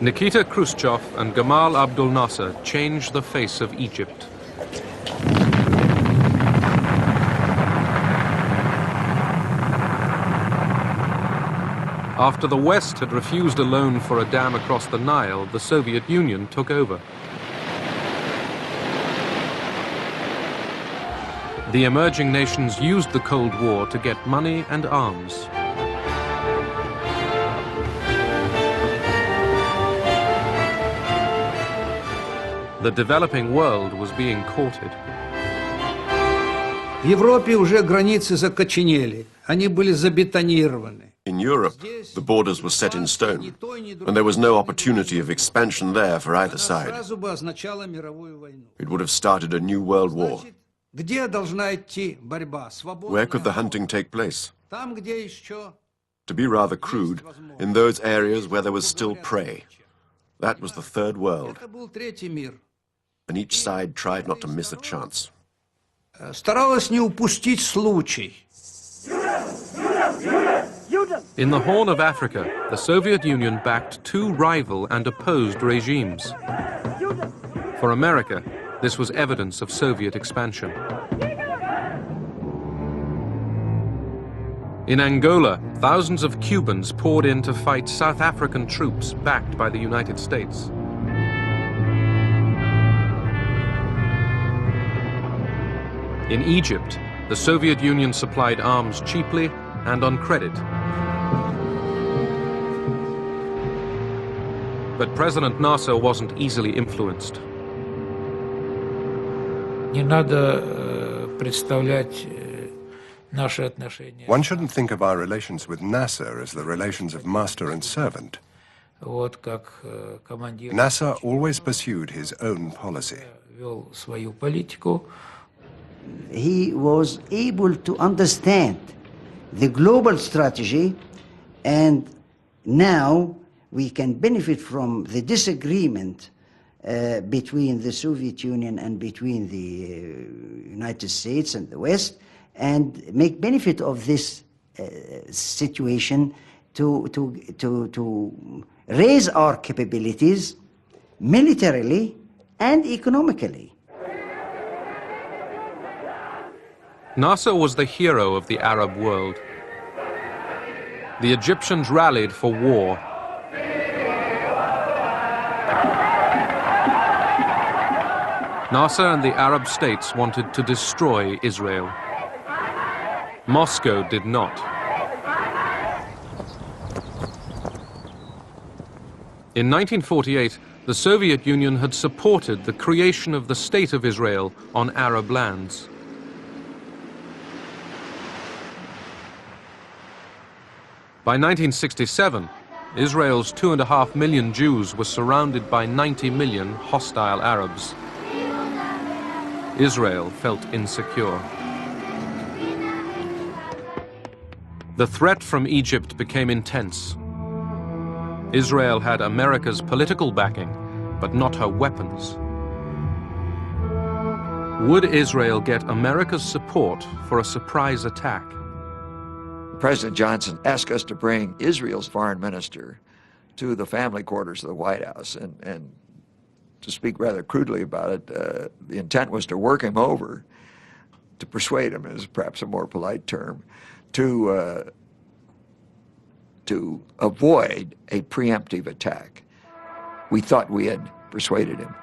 Nikita Khrushchev and Gamal Abdel Nasser changed the face of Egypt. After the West had refused a loan for a dam across the Nile, the Soviet Union took over. The emerging nations used the Cold War to get money and arms. The developing world was being courted. В Европе уже границы закоченели, они были забетонированы. In Europe, the borders were set in stone, and there was no opportunity of expansion there for either side. It would have started a new world war. Where could the hunting take place? To be rather crude, in those areas where there was still prey. That was the third world. And each side tried not to miss a chance. Старалась не упустить случай. In the Horn of Africa, the Soviet Union backed two rival and opposed regimes. For America, this was evidence of Soviet expansion. In Angola, thousands of Cubans poured in to fight South African troops backed by the United States. In Egypt, the Soviet Union supplied arms cheaply and on credit. But President Nasser wasn't easily influenced. One shouldn't think of our relations with Nasser as the relations of master and servant. Nasser always pursued his own policy. He was able to understand the global strategy, and now we can benefit from the disagreement between the Soviet Union and between the United States and the West, and make benefit of this situation to raise our capabilities militarily and economically. Nasser was the hero of the Arab world. The Egyptians rallied for war. Nasser and the Arab states wanted to destroy Israel. Moscow did not. In 1948, the Soviet Union had supported the creation of the State of Israel on Arab lands. By 1967, Israel's 2.5 million Jews were surrounded by 90 million hostile Arabs. Israel felt insecure. The threat from Egypt became intense. Israel had America's political backing, but not her weapons. Would Israel get America's support for a surprise attack? President Johnson asked us to bring Israel's foreign minister to the family quarters of the White House, and to speak rather crudely about it, the intent was to work him over, to persuade him is perhaps a more polite term, to avoid a preemptive attack. We thought we had persuaded him.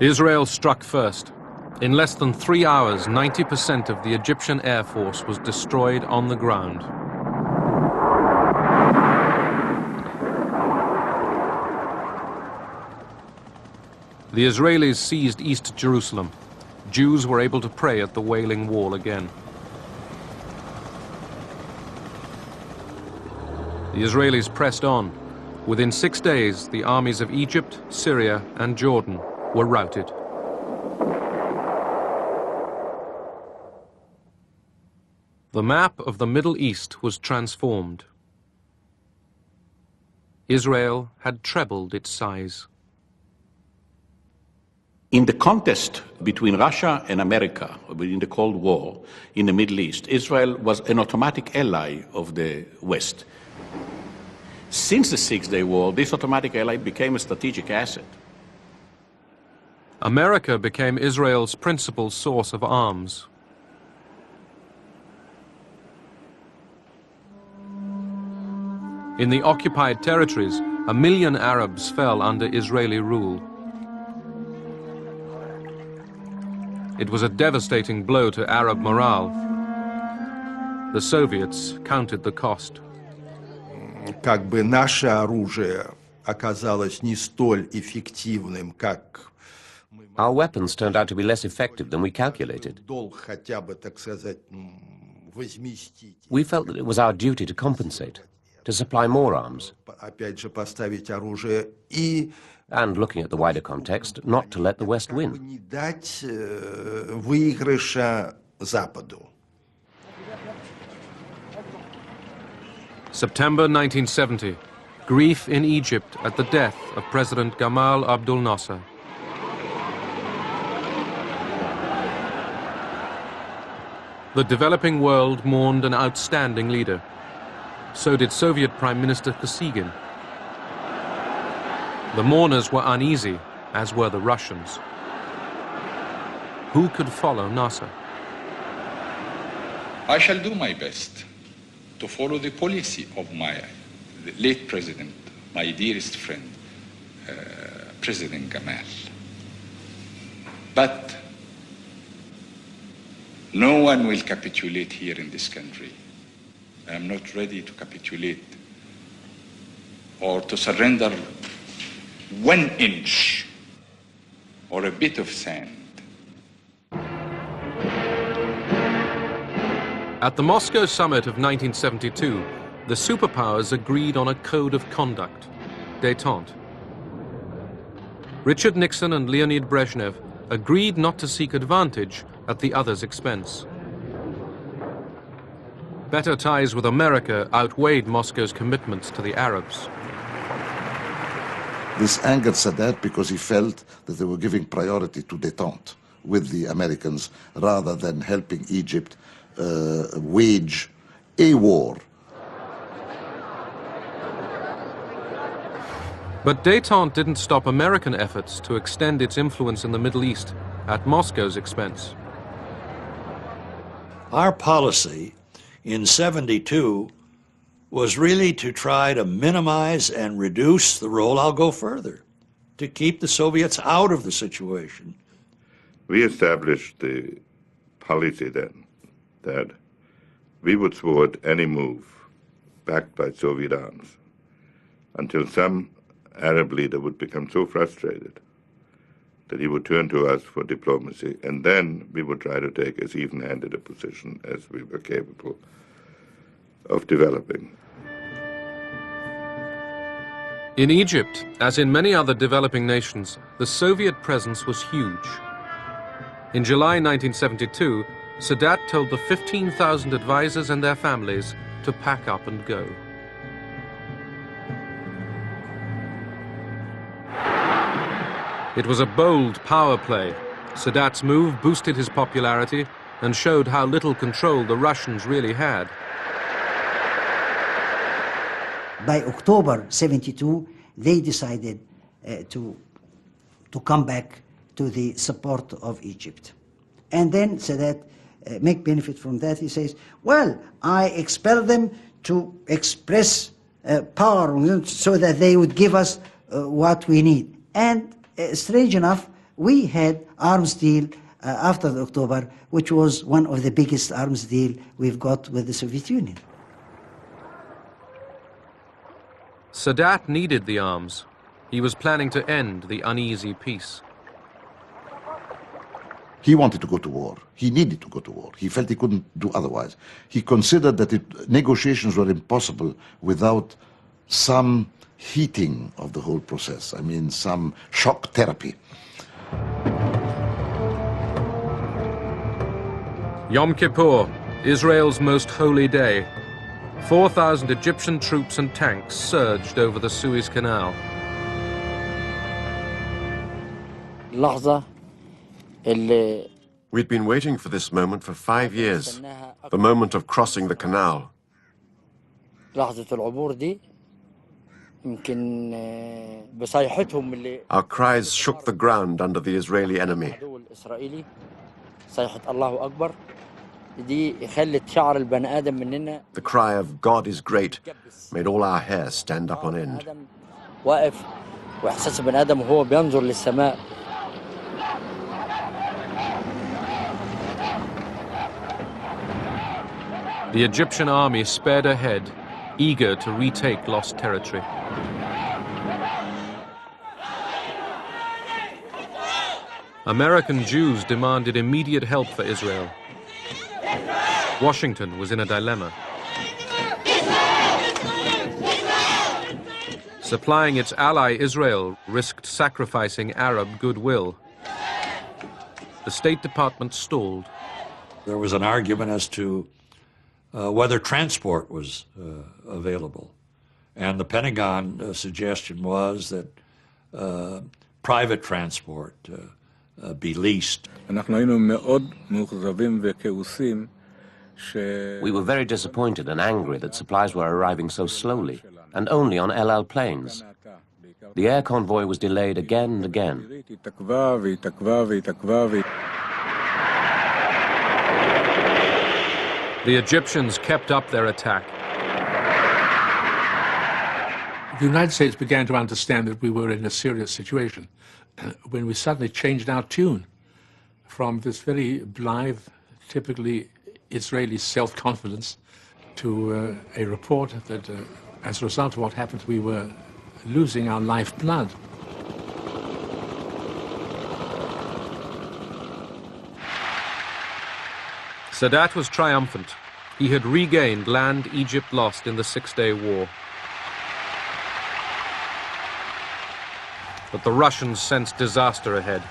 Israel struck first. In less than 3 hours, 90% of the Egyptian Air Force was destroyed on the ground. The Israelis seized East Jerusalem. Jews were able to pray at the Wailing Wall again. The Israelis pressed on. Within 6 days, the armies of Egypt, Syria, and Jordan were routed. The map of the Middle East was transformed. Israel had trebled its size. In the contest between Russia and America, in the Cold War in the Middle East, Israel was an automatic ally of the West. Since the Six-Day War, this automatic ally became a strategic asset. America became Israel's principal source of arms. In the occupied territories, 1 million Arabs fell under Israeli rule. It was a devastating blow to Arab morale. The Soviets counted the cost. Как бы наше оружие оказалось не столь эффективным, как Our weapons turned out to be less effective than we calculated. хотя бы, так сказать, возместить. We felt that it was our duty to compensate, to supply more arms, Опять же, поставить оружие и and looking at the wider context, not to let the West win. не дать выигрыша Западу. September 1970, grief in Egypt at the death of President Gamal Abdel Nasser. The developing world mourned an outstanding leader. So did Soviet Prime Minister Kosygin. The mourners were uneasy, as were the Russians. Who could follow Nasser? I shall do my best to follow the policy of my late president, my dearest friend, President Gamal. But no one will capitulate here in this country. I am not ready to capitulate or to surrender 1 inch or a bit of sand. At the Moscow summit of 1972, the superpowers agreed on a code of conduct, détente. Richard Nixon and Leonid Brezhnev agreed not to seek advantage at the other's expense. Better ties with America outweighed Moscow's commitments to the Arabs. This angered Sadat because he felt that they were giving priority to détente with the Americans rather than helping Egypt wage a war. But détente didn't stop American efforts to extend its influence in the Middle East at Moscow's expense. Our policy in '72 was really to try to minimize and reduce the role. I'll go further, to keep the Soviets out of the situation. We established the policy then that we would thwart any move backed by Soviet arms until some Arab leader would become so frustrated that he would turn to us for diplomacy, and then we would try to take as even-handed a position as we were capable of developing. In Egypt, as in many other developing nations, the Soviet presence was huge. In July 1972, Sadat told the 15,000 advisors and their families to pack up and go. It was a bold power play. Sadat's move boosted his popularity and showed how little control the Russians really had. By October '72, they decided to come back to the support of Egypt. And then Sadat make benefit from that. He says, well, I expel them to express power so that they would give us what we need. And strange enough, we had arms deal after the October, which was one of the biggest arms deal we've got with the Soviet Union. Sadat needed the arms. He was planning to end the uneasy peace. He wanted to go to war. He needed to go to war. He felt he couldn't do otherwise. He considered that negotiations were impossible without some heating of the whole process. I mean, some shock therapy. Yom Kippur, Israel's most holy day. 4,000 Egyptian troops and tanks surged over the Suez Canal. لحظة We'd been waiting for this moment for 5 years, the moment of crossing the canal. Our cries shook the ground under the Israeli enemy. The cry of God is great made all our hair stand up on end. The Egyptian army sped ahead, eager to retake lost territory. American Jews demanded immediate help for Israel. Washington was in a dilemma. Supplying its ally Israel risked sacrificing Arab goodwill. The State Department stalled. There was an argument as to whether transport was available. And the Pentagon suggestion was that private transport be leased. We were very disappointed and angry that supplies were arriving so slowly and only on El Al planes. The air convoy was delayed again and again. The Egyptians kept up their attack. The United States began to understand that we were in a serious situation when we suddenly changed our tune from this very blithe, typically Israeli self-confidence to a report that as a result of what happened, we were losing our lifeblood. Sadat was triumphant. He had regained land Egypt lost in the Six-Day War. But the Russians sensed disaster ahead.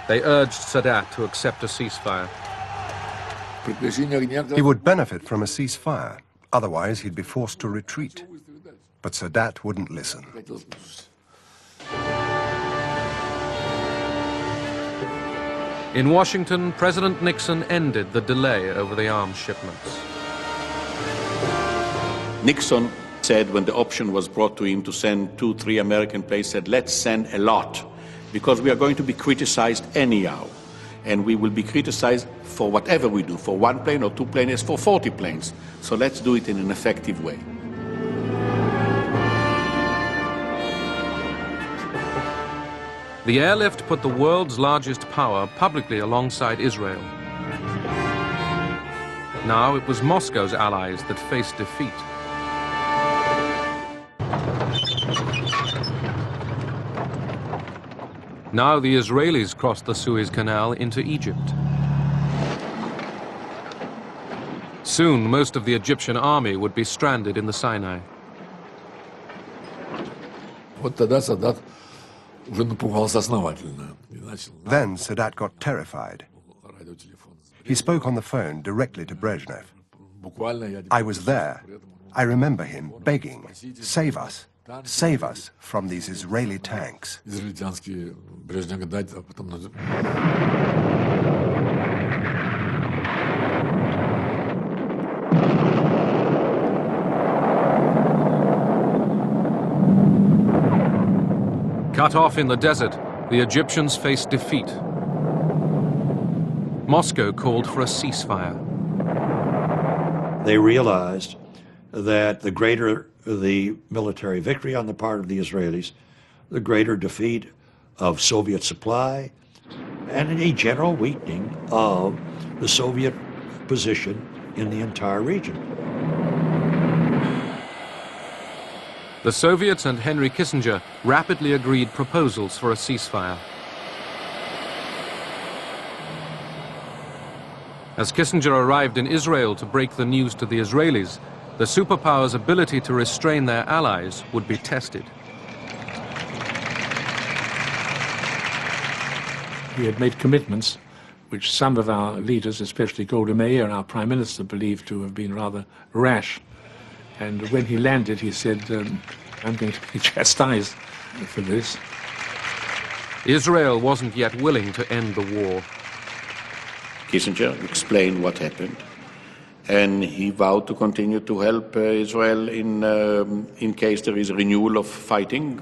They urged Sadat to accept a ceasefire. He would benefit from a ceasefire. Otherwise, he'd be forced to retreat. But Sadat wouldn't listen. In Washington, President Nixon ended the delay over the arms shipments. Nixon said when the option was brought to him to send 2-3 American planes, said, let's send a lot, because we are going to be criticized anyhow. And we will be criticized for whatever we do, for 1 plane or 2 planes, for 40 planes. So let's do it in an effective way. The airlift put the world's largest power publicly alongside Israel. Now it was Moscow's allies that faced defeat. Now the Israelis crossed the Suez Canal into Egypt. Soon, most of the Egyptian army would be stranded in the Sinai. Then Sadat got terrified. He spoke on the phone directly to Brezhnev. I was there. I remember him begging, save us from these Israeli tanks. Cut off in the desert, the Egyptians faced defeat. Moscow called for a ceasefire. They realized that the greater the military victory on the part of the Israelis, the greater defeat of Soviet supply, and a general weakening of the Soviet position in the entire region. The Soviets and Henry Kissinger rapidly agreed proposals for a ceasefire. As Kissinger arrived in Israel to break the news to the Israelis, the superpowers' ability to restrain their allies would be tested. He had made commitments which some of our leaders, especially Golda Meir and our Prime Minister, believed to have been rather rash. And when he landed, he said, I'm going to be chastised for this. Israel wasn't yet willing to end the war. Kissinger explained what happened, and he vowed to continue to help Israel in case there is a renewal of fighting.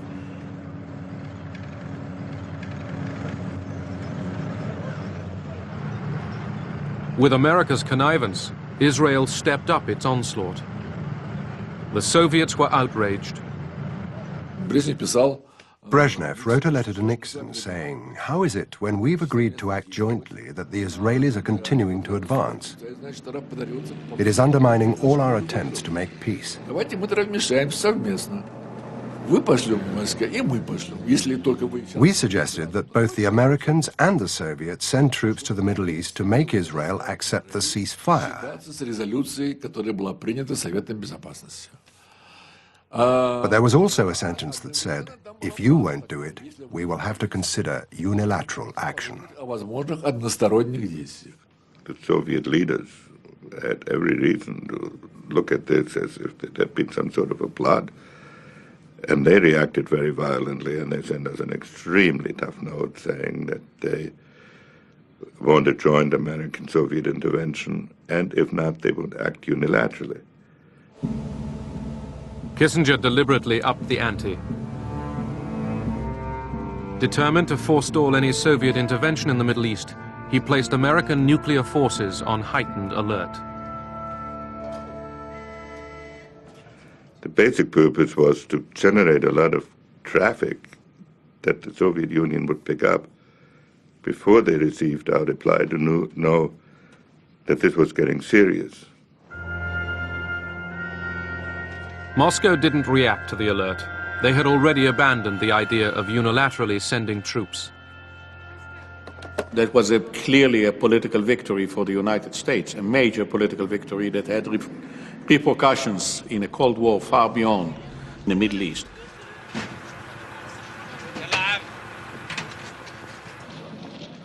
With America's connivance, Israel stepped up its onslaught. The Soviets were outraged. Brezhnev wrote a letter to Nixon saying, "How is it when we've agreed to act jointly that the Israelis are continuing to advance? It is undermining all our attempts to make peace." We suggested that both the Americans and the Soviets send troops to the Middle East to make Israel accept the ceasefire. But there was also a sentence that said, "If you won't do it, we will have to consider unilateral action." The Soviet leaders had every reason to look at this as if there had been some sort of a plot. And they reacted very violently, and they sent us an extremely tough note saying that they want to join the American-Soviet intervention, and if not, they would act unilaterally. Kissinger deliberately upped the ante. Determined to forestall any Soviet intervention in the Middle East, he placed American nuclear forces on heightened alert. The basic purpose was to generate a lot of traffic that the Soviet Union would pick up before they received our reply to know that this was getting serious. Moscow didn't react to the alert. They had already abandoned the idea of unilaterally sending troops. That was clearly a political victory for the United States, a major political victory that had repercussions in a Cold War far beyond the Middle East.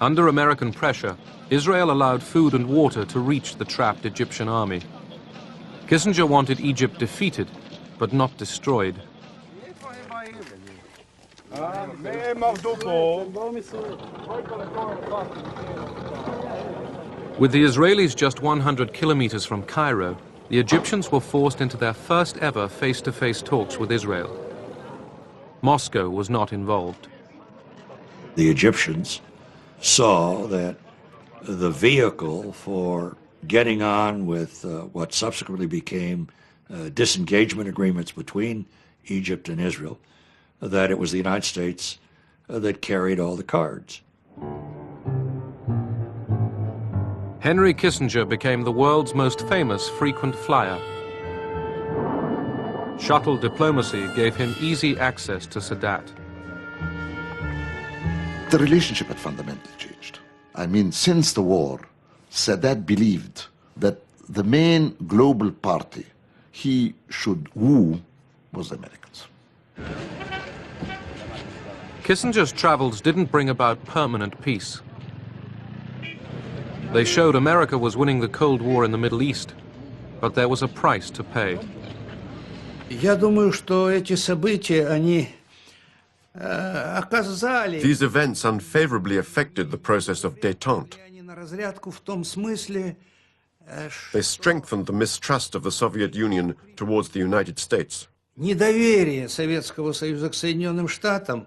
Under American pressure, Israel allowed food and water to reach the trapped Egyptian army. Kissinger wanted Egypt defeated, but not destroyed. With the Israelis just 100 kilometers from Cairo, the Egyptians were forced into their first ever face-to-face talks with Israel. Moscow was not involved. The Egyptians saw that the vehicle for getting on with what subsequently became disengagement agreements between Egypt and Israel, that it was the United States that carried all the cards. Henry Kissinger became the world's most famous frequent flyer. Shuttle diplomacy gave him easy access to Sadat. The relationship had fundamentally changed. I mean, since the war, Sadat believed that the main global party he should woo was the Americans. Kissinger's travels didn't bring about permanent peace. They showed America was winning the Cold War in the Middle East, but there was a price to pay. Я думаю, что эти события, они оказали... These events unfavorably affected the process of détente. на разрядку в том смысле, They strengthened the mistrust of the Soviet Union towards the United States. недоверие Советского Союза к Соединенным Штатам